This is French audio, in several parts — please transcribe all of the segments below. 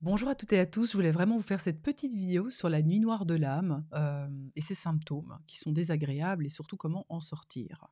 Bonjour à toutes et à tous, je voulais vraiment vous faire cette petite vidéo sur la nuit noire de l'âme et ses symptômes qui sont désagréables et surtout comment en sortir.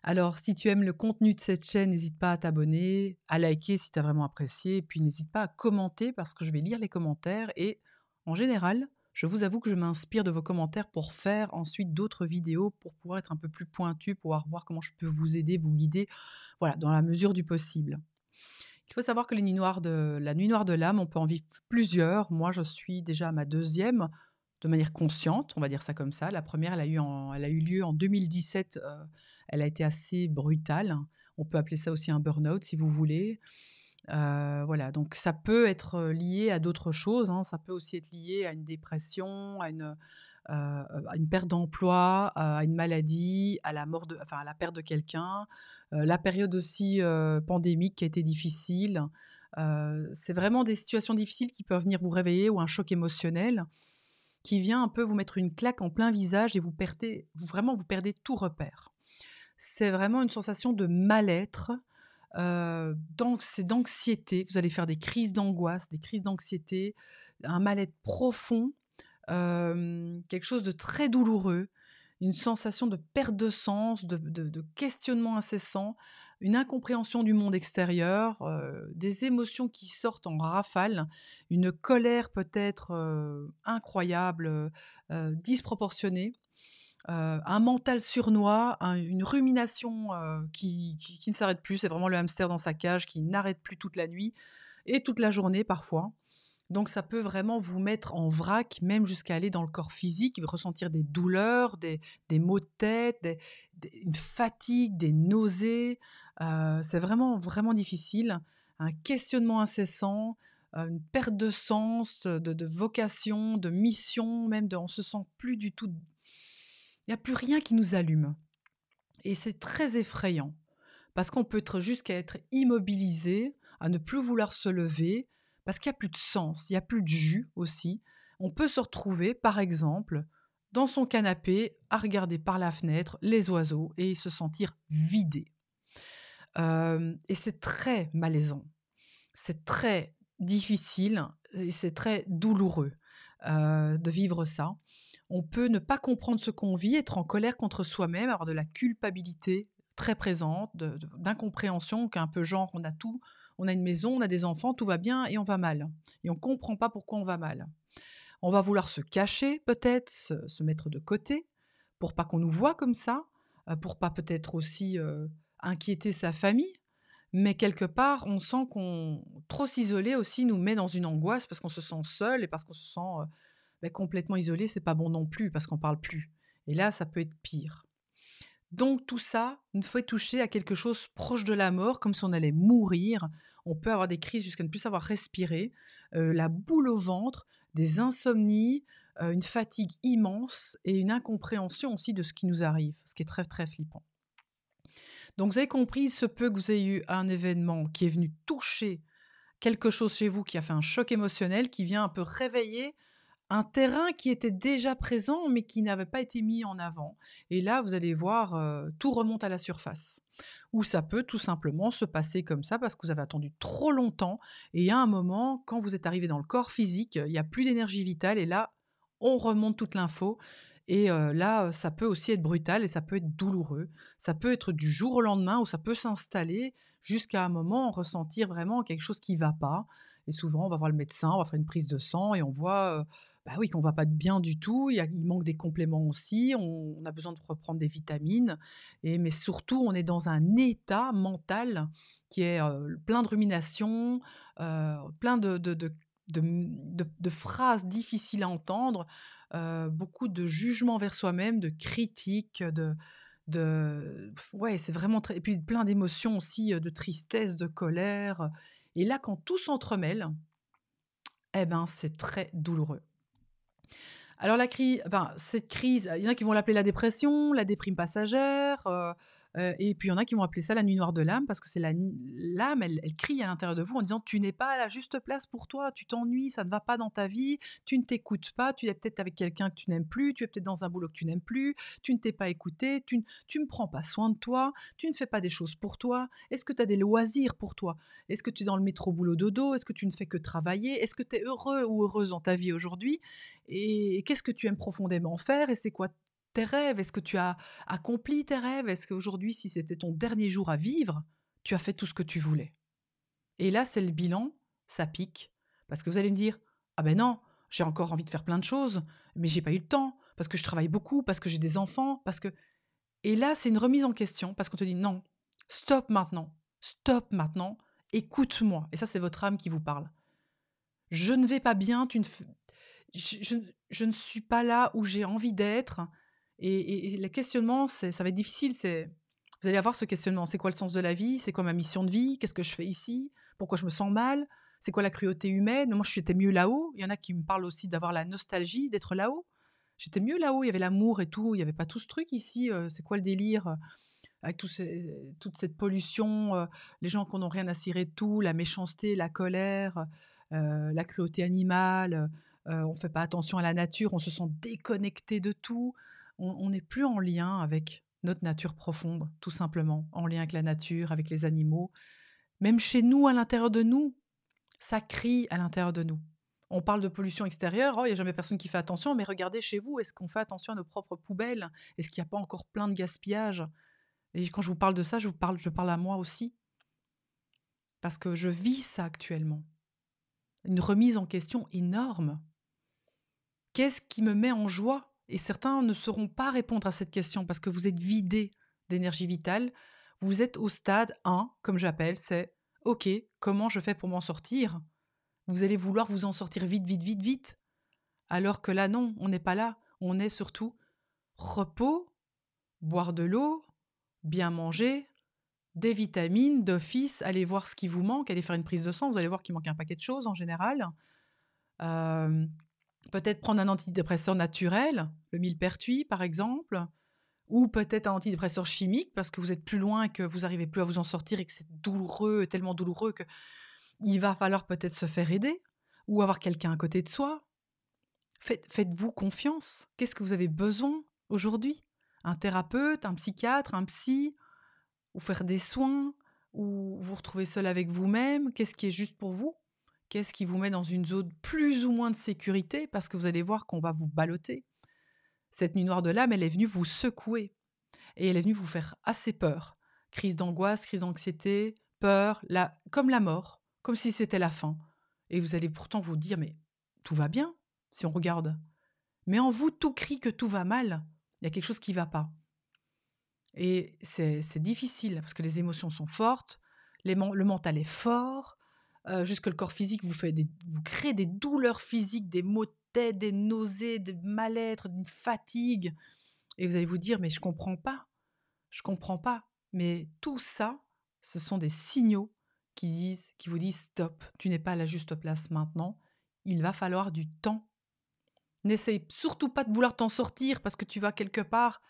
Alors, si tu aimes le contenu de cette chaîne, n'hésite pas à t'abonner, à liker si tu as vraiment apprécié, et puis n'hésite pas à commenter parce que je vais lire les commentaires et en général, je vous avoue que je m'inspire de vos commentaires pour faire ensuite d'autres vidéos pour pouvoir être un peu plus pointu, pouvoir voir comment je peux vous aider, vous guider, voilà, dans la mesure du possible. Il faut savoir que les nuits noires de la nuit noire de l'âme, on peut en vivre plusieurs. Moi, je suis déjà à ma deuxième, de manière consciente, on va dire ça comme ça. La première, elle a eu lieu en 2017, elle a été assez brutale. On peut appeler ça aussi un burn-out si vous voulez. Voilà, donc ça peut être, lié à d'autres choses, hein. Ça peut aussi être lié à une dépression, à une perte d'emploi, à une maladie, à la mort de enfin, à la perte de quelqu'un, la période aussi, pandémique qui a été difficile. C'est vraiment des situations difficiles qui peuvent venir vous réveiller ou un choc émotionnel qui vient un peu vous mettre une claque en plein visage et vous perdez tout repère. C'est vraiment une sensation de mal-être, d'anxiété. Vous allez faire des crises d'angoisse, des crises d'anxiété, un mal-être profond, quelque chose de très douloureux, une sensation de perte de sens, de questionnement incessant, une incompréhension du monde extérieur, des émotions qui sortent en rafale, une colère peut-être, incroyable, disproportionnée, un mental surnois, une rumination, qui ne s'arrête plus. C'est vraiment le hamster dans sa cage qui n'arrête plus toute la nuit et toute la journée parfois. Donc ça peut vraiment vous mettre en vrac, même jusqu'à aller dans le corps physique, ressentir des douleurs, des maux de tête, une fatigue, des nausées. C'est vraiment, vraiment difficile. Un questionnement incessant, une perte de sens, de vocation, de mission, même on se sent plus du tout. Il n'y a plus rien qui nous allume. Et c'est très effrayant. Parce qu'on peut être jusqu'à être immobilisé, à ne plus vouloir se lever, parce qu'il y a plus de sens, il y a plus de jus aussi. On peut se retrouver, par exemple, dans son canapé, à regarder par la fenêtre les oiseaux et se sentir vidé. Et c'est très malaisant, c'est très difficile et c'est très douloureux, de vivre ça. On peut ne pas comprendre ce qu'on vit, être en colère contre soi-même, avoir de la culpabilité très présente, d'incompréhension, qu'un peu genre on a tout, on a une maison, on a des enfants, tout va bien et on va mal. Et on ne comprend pas pourquoi on va mal. On va vouloir se cacher peut-être, se mettre de côté, pour pas qu'on nous voit comme ça, pour pas peut-être aussi inquiéter sa famille. Mais quelque part, on sent qu'on trop s'isoler aussi nous met dans une angoisse parce qu'on se sent seul et parce qu'on se sent complètement isolé, c'est pas bon non plus parce qu'on parle plus. Et là, ça peut être pire. Donc tout ça nous fait toucher à quelque chose proche de la mort, comme si on allait mourir. On peut avoir des crises jusqu'à ne plus savoir respirer, la boule au ventre, des insomnies, une fatigue immense et une incompréhension aussi de ce qui nous arrive, ce qui est très, très flippant. Donc vous avez compris, il se peut que vous ayez eu un événement qui est venu toucher quelque chose chez vous, qui a fait un choc émotionnel, qui vient un peu réveiller un terrain qui était déjà présent, mais qui n'avait pas été mis en avant. Et là, vous allez voir, tout remonte à la surface. Ou ça peut tout simplement se passer comme ça parce que vous avez attendu trop longtemps et il y a un moment, quand vous êtes arrivé dans le corps physique, il y a plus d'énergie vitale et là, on remonte toute l'info et là, ça peut aussi être brutal et ça peut être douloureux. Ça peut être du jour au lendemain ou ça peut s'installer jusqu'à un moment, ressentir vraiment quelque chose qui va pas et souvent, on va voir le médecin, on va faire une prise de sang et on voit, bah oui, qu'on va pas bien du tout, il manque des compléments aussi, on a besoin de reprendre des vitamines mais surtout, on est dans un état mental qui est, plein de rumination, plein de phrases difficiles à entendre, beaucoup de jugements vers soi-même, de critiques, ouais, c'est vraiment très et puis plein d'émotions aussi, de tristesse, de colère, et là, quand tout s'entremêle, eh ben, c'est très douloureux. Alors cette crise, il y en a qui vont l'appeler la dépression, la déprime passagère, Et puis il y en a qui vont appeler ça la nuit noire de l'âme parce que c'est l'âme, elle crie à l'intérieur de vous en disant: «Tu n'es pas à la juste place pour toi, tu t'ennuies, ça ne va pas dans ta vie, tu ne t'écoutes pas, tu es peut-être avec quelqu'un que tu n'aimes plus, tu es peut-être dans un boulot que tu n'aimes plus, tu ne t'es pas écouté, tu ne prends pas soin de toi, tu ne fais pas des choses pour toi. Est-ce que tu as des loisirs pour toi? Est-ce que tu es dans le métro boulot dodo? Est-ce que tu ne fais que travailler? Est-ce que tu es heureux ou heureuse dans ta vie aujourd'hui? Et qu'est-ce que tu aimes profondément faire? Et c'est quoi tes rêves? Est-ce que tu as accompli tes rêves? Est-ce qu'aujourd'hui, si c'était ton dernier jour à vivre, tu as fait tout ce que tu voulais?» Et là, c'est le bilan, ça pique. Parce que vous allez me dire: «Ah ben non, j'ai encore envie de faire plein de choses, mais j'ai pas eu le temps, parce que je travaille beaucoup, parce que j'ai des enfants, parce que...» Et là, c'est une remise en question, parce qu'on te dit: «Non, stop maintenant, écoute-moi». Et ça, c'est votre âme qui vous parle. «Je ne vais pas bien, tu ne f je ne suis pas là où j'ai envie d'être». Et le questionnement, ça va être difficile, vous allez avoir ce questionnement: «C'est quoi le sens de la vie? C'est quoi ma mission de vie? Qu'est-ce que je fais ici? Pourquoi je me sens mal? C'est quoi la cruauté humaine? Moi, j'étais mieux là-haut». Il y en a qui me parlent aussi d'avoir la nostalgie d'être là-haut. J'étais mieux là-haut, il y avait l'amour et tout, il y avait pas tout ce truc ici, c'est quoi le délire, avec toute cette pollution, les gens qui en ont rien à cirer de tout, la méchanceté, la colère, la cruauté animale, on fait pas attention à la nature, on se sent déconnecté de tout. On n'est plus en lien avec notre nature profonde, tout simplement, en lien avec la nature, avec les animaux. Même chez nous, à l'intérieur de nous, ça crie à l'intérieur de nous. On parle de pollution extérieure, oh, il y a jamais personne qui fait attention, mais regardez chez vous, est-ce qu'on fait attention à nos propres poubelles? Est-ce qu'il y a pas encore plein de gaspillage? Et quand je vous parle de ça, je parle à moi aussi, parce que je vis ça actuellement. Une remise en question énorme. Qu'est-ce qui me met en joie? Et certains ne sauront pas répondre à cette question parce que vous êtes vidés d'énergie vitale. Vous êtes au stade 1, comme j'appelle, c'est OK, comment je fais pour m'en sortir? Vous allez vouloir vous en sortir vite, vite, vite, vite. Alors que là, non, on n'est pas là. On est surtout repos, boire de l'eau, bien manger, des vitamines d'office, allez voir ce qui vous manque, allez faire une prise de sang, vous allez voir qu'il manque un paquet de choses en général. Hem, Peut-être prendre un antidépresseur naturel, le millepertuis par exemple, ou peut-être un antidépresseur chimique parce que vous êtes plus loin et que vous arrivez plus à vous en sortir et que c'est douloureux, tellement douloureux qu'il va falloir peut-être se faire aider ou avoir quelqu'un à côté de soi. Faites-vous confiance. Qu'est-ce que vous avez besoin aujourd'hui? Un thérapeute, un psychiatre, un psy? Ou faire des soins, ou vous retrouver seul avec vous-même. Qu'est-ce qui est juste pour vous? Qu'est-ce qui vous met dans une zone plus ou moins de sécurité? Parce que vous allez voir qu'on va vous balloter. Cette nuit noire de l'âme, elle est venue vous secouer et elle est venue vous faire assez peur. Crise d'angoisse, crise d'anxiété, peur, comme la mort, comme si c'était la fin. Et vous allez pourtant vous dire, mais tout va bien si on regarde. Mais en vous, tout crie que tout va mal. Il y a quelque chose qui ne va pas. Et c'est difficile parce que les émotions sont fortes, le mental est fort, jusque le corps physique vous crée des douleurs physiques, des maux de tête, des nausées, des mal-être, une fatigue. Et vous allez vous dire: «Mais je comprends pas». Mais tout ça, ce sont des signaux qui vous disent: «Stop, tu n'es pas à la juste place maintenant, il va falloir du temps». N'essaye surtout pas de vouloir t'en sortir parce que tu vas quelque part.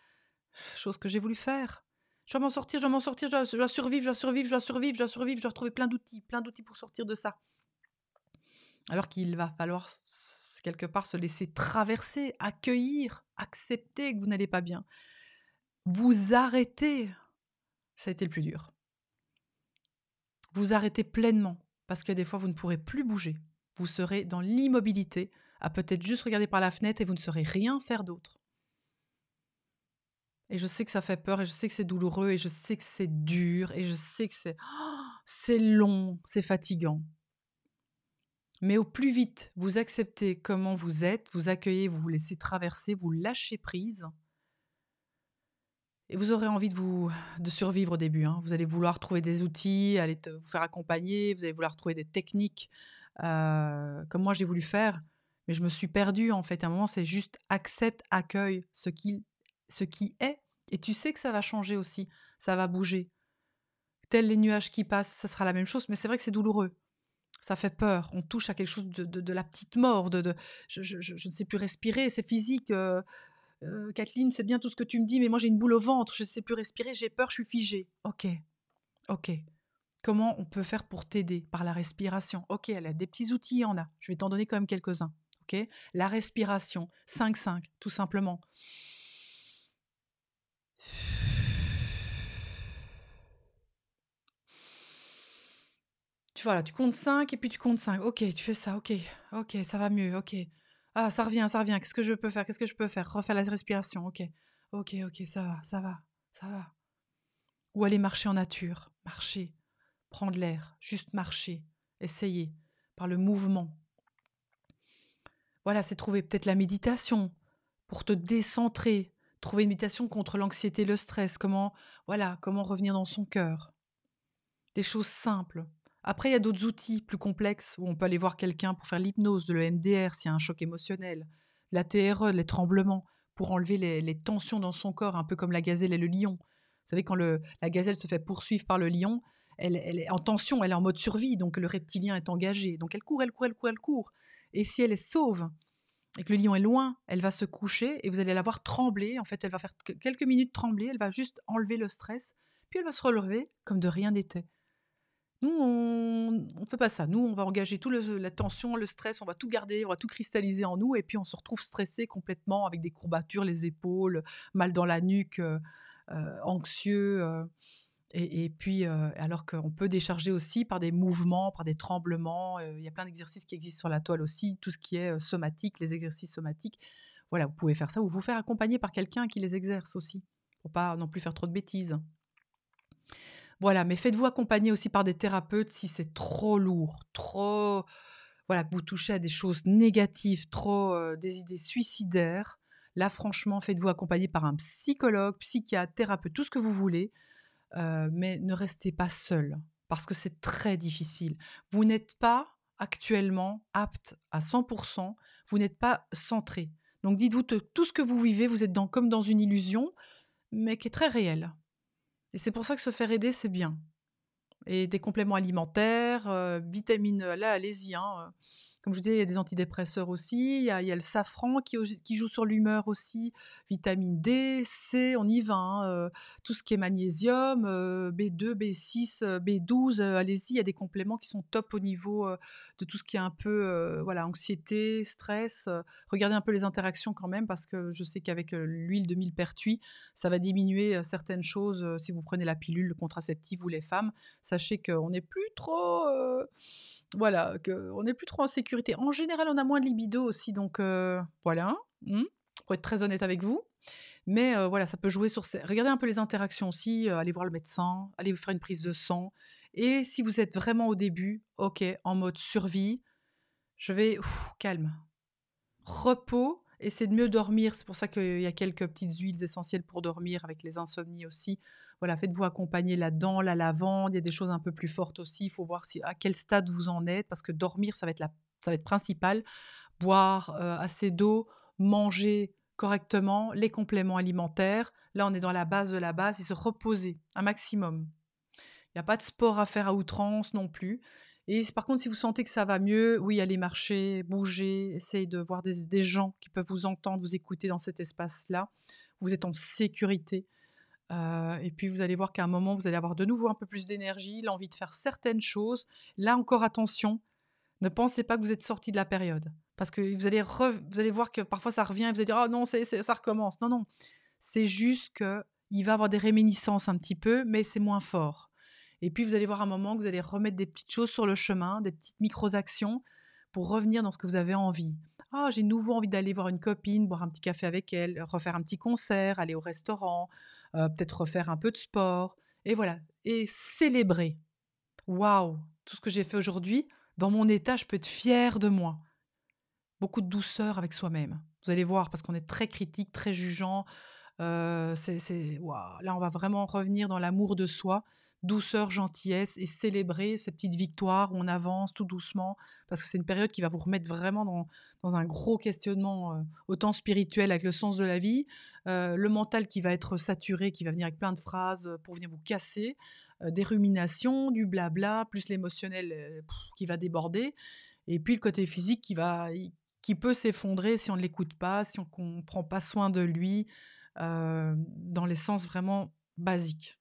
Chose que j'ai voulu faire. Je dois m'en sortir, je dois m'en sortir, je dois survivre, je dois survivre, je dois survivre, je dois survivre, je dois retrouver plein d'outils pour sortir de ça. Alors qu'il va falloir quelque part se laisser traverser, accueillir, accepter que vous n'allez pas bien. Vous arrêter, ça a été le plus dur. Vous arrêter pleinement, parce que des fois vous ne pourrez plus bouger. Vous serez dans l'immobilité, à peut-être juste regarder par la fenêtre et vous ne saurez rien faire d'autre. Et je sais que ça fait peur et je sais que c'est douloureux et je sais que c'est dur et je sais que c'est long, c'est fatigant. Mais au plus vite, vous acceptez comment vous êtes, vous accueillez, vous vous laissez traverser, vous lâchez prise et vous aurez envie de survivre au début, hein. Vous allez vouloir trouver des outils, vous faire accompagner, vous allez vouloir trouver des techniques, comme moi j'ai voulu faire, mais je me suis perdue en fait. À un moment, c'est juste accepte, accueille ce qui est et tu sais que ça va changer aussi, ça va bouger. Tels les nuages qui passent, ça sera la même chose, mais c'est vrai que c'est douloureux. Ça fait peur. On touche à quelque chose de la petite mort, je ne sais plus respirer, c'est physique. Kathleen, c'est bien tout ce que tu me dis, mais moi j'ai une boule au ventre, je ne sais plus respirer, j'ai peur, je suis figée. Ok, ok. Comment on peut faire pour t'aider? Par la respiration. Ok, elle a des petits outils, il y en a. Je vais t'en donner quand même quelques-uns. Ok, la respiration, 5-5, tout simplement. Tu vois, là, tu comptes 5 et puis tu comptes 5. Ok, tu fais ça, ok, ok, ça va mieux, ok. Ah, ça revient, ça revient. Qu'est-ce que je peux faire? Qu'est-ce que je peux faire? Refaire la respiration, ok. Ok, ok, ça va, ça va, ça va. Ou aller marcher en nature, marcher, prendre l'air, juste marcher, essayer, par le mouvement. Voilà, c'est trouver peut-être la méditation pour te décentrer, trouver une méditation contre l'anxiété, le stress, comment revenir dans son cœur. Des choses simples. Après, il y a d'autres outils plus complexes où on peut aller voir quelqu'un pour faire l'hypnose, de l'EMDR s'il y a un choc émotionnel, la TRE, les tremblements, pour enlever les tensions dans son corps, un peu comme la gazelle et le lion. Vous savez, quand la gazelle se fait poursuivre par le lion, elle est en tension, elle est en mode survie, donc le reptilien est engagé. Donc elle court, elle court, elle court, elle court. Et si elle est sauve et que le lion est loin, elle va se coucher et vous allez la voir trembler. En fait, elle va faire quelques minutes trembler, elle va juste enlever le stress, puis elle va se relever comme de rien n'était. Nous, on ne fait pas ça. Nous, on va engager tout la tension, le stress, on va tout garder, on va tout cristalliser en nous et puis on se retrouve stressé complètement avec des courbatures, les épaules, mal dans la nuque, anxieux. Et puis, alors qu'on peut décharger aussi par des mouvements, par des tremblements. Il y a plein d'exercices qui existent sur la toile aussi, tout ce qui est somatique, les exercices somatiques. Voilà, vous pouvez faire ça ou vous faire accompagner par quelqu'un qui les exerce aussi, pour pas non plus faire trop de bêtises. Voilà, mais faites-vous accompagner aussi par des thérapeutes si c'est trop lourd, trop, voilà, que vous touchez à des choses négatives, trop, des idées suicidaires. Là, franchement, faites-vous accompagner par un psychologue, psychiatre, thérapeute, tout ce que vous voulez, mais ne restez pas seul parce que c'est très difficile. Vous n'êtes pas actuellement apte à 100, vous n'êtes pas centré. Donc dites-vous que tout ce que vous vivez, vous êtes comme dans une illusion, mais qui est très réelle. Et c'est pour ça que se faire aider, c'est bien. Et des compléments alimentaires, vitamines, là, allez-y, hein, comme je vous disais, il y a des antidépresseurs aussi, il y a le safran qui joue sur l'humeur aussi, vitamine D, C, on y va, hein, tout ce qui est magnésium, B2, B6, B12, allez-y, il y a des compléments qui sont top au niveau, de tout ce qui est un peu, voilà, anxiété, stress, regardez un peu les interactions quand même parce que je sais qu'avec, l'huile de millepertuis, ça va diminuer, certaines choses, si vous prenez la pilule contraceptive ou les femmes. Sachez qu'on n'est plus trop, voilà, qu'on n'est plus trop en sécurité. En général, on a moins de libido aussi, donc voilà, pour être très honnête avec vous. Mais voilà, ça peut jouer sur ces regardez un peu les interactions aussi, allez voir le médecin, allez vous faire une prise de sang et si vous êtes vraiment au début, OK, en mode survie, je vais calme, repos, essayer de mieux dormir. C'est pour ça qu'il y a quelques petites huiles essentielles pour dormir avec les insomnies aussi. Voilà, faites-vous accompagner là-dedans, la lavande, il y a des choses un peu plus fortes aussi. Il faut voir à quel stade vous en êtes parce que dormir, ça va être principal. Boire assez d'eau, manger correctement, les compléments alimentaires. Là, on est dans la base de la base et se reposer un maximum. Il y a pas de sport à faire à outrance non plus. Et par contre, si vous sentez que ça va mieux, oui, allez marcher, bouger, essayez de voir des gens qui peuvent vous entendre, vous écouter dans cet espace-là. Vous êtes en sécurité. Et puis vous allez voir qu'à un moment, vous allez avoir de nouveau un peu plus d'énergie, l'envie de faire certaines choses. Là encore, attention, ne pensez pas que vous êtes sorti de la période. Parce que vous allez voir que parfois ça revient et vous allez dire: «Oh non, ça recommence». Non, non, c'est juste qu'il va y avoir des réminiscences un petit peu, mais c'est moins fort. Et puis vous allez voir un moment que vous allez remettre des petites choses sur le chemin, des petites micro-actions pour revenir dans ce que vous avez envie. Ah, j'ai de nouveau envie d'aller voir une copine, boire un petit café avec elle, refaire un petit concert, aller au restaurant, peut-être refaire un peu de sport. Et voilà. Et célébrer. Waouh! Tout ce que j'ai fait aujourd'hui, dans mon état, je peux être fière de moi. Beaucoup de douceur avec soi-même. Vous allez voir, parce qu'on est très critique, très jugeant. Waouh! Là, on va vraiment revenir dans l'amour de soi, douceur, gentillesse et célébrer ces petites victoires où on avance tout doucement, parce que c'est une période qui va vous remettre vraiment dans un gros questionnement, autant spirituel avec le sens de la vie, le mental qui va être saturé, qui va venir avec plein de phrases, pour venir vous casser, des ruminations, du blabla, plus l'émotionnel, qui va déborder et puis le côté physique qui peut s'effondrer si on ne l'écoute pas, si on ne prend pas soin de lui, dans les sens vraiment basiques.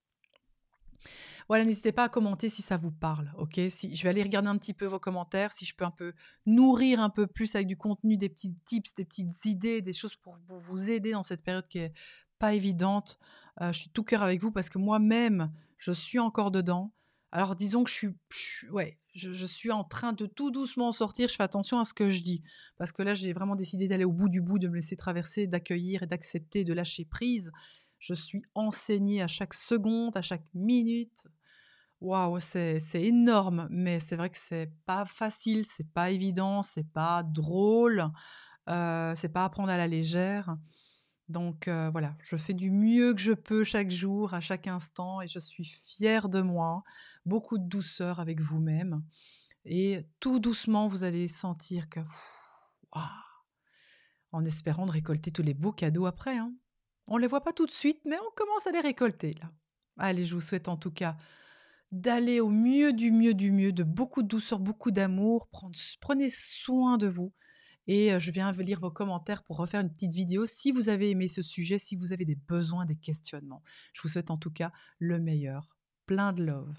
Voilà, n'hésitez pas à commenter si ça vous parle, OK? Si je vais aller regarder un petit peu vos commentaires, si je peux un peu nourrir un peu plus avec du contenu, des petits tips, des petites idées, des choses pour vous aider dans cette période qui est pas évidente. Je suis de tout cœur avec vous parce que moi-même, je suis encore dedans. Alors disons que je suis en train de tout doucement en sortir. Je fais attention à ce que je dis parce que là, j'ai vraiment décidé d'aller au bout du bout, de me laisser traverser, d'accueillir et d'accepter, de lâcher prise. Je suis enseignée à chaque seconde, à chaque minute. Waouh, c'est énorme, mais c'est vrai que c'est pas facile, c'est pas évident, c'est pas drôle, c'est pas à prendre à la légère. Donc voilà, je fais du mieux que je peux chaque jour, à chaque instant et je suis fière de moi. Beaucoup de douceur avec vous-même et tout doucement, vous allez sentir que waouh, en espérant de récolter tous les beaux cadeaux après, hein. On les voit pas tout de suite, mais on commence à les récolter là. Allez, je vous souhaite en tout cas d'aller au mieux du mieux du mieux, de beaucoup de douceur, beaucoup d'amour. Prenez soin de vous et je viens lire vos commentaires pour refaire une petite vidéo si vous avez aimé ce sujet, si vous avez des besoins, des questionnements. Je vous souhaite en tout cas le meilleur. Plein de love.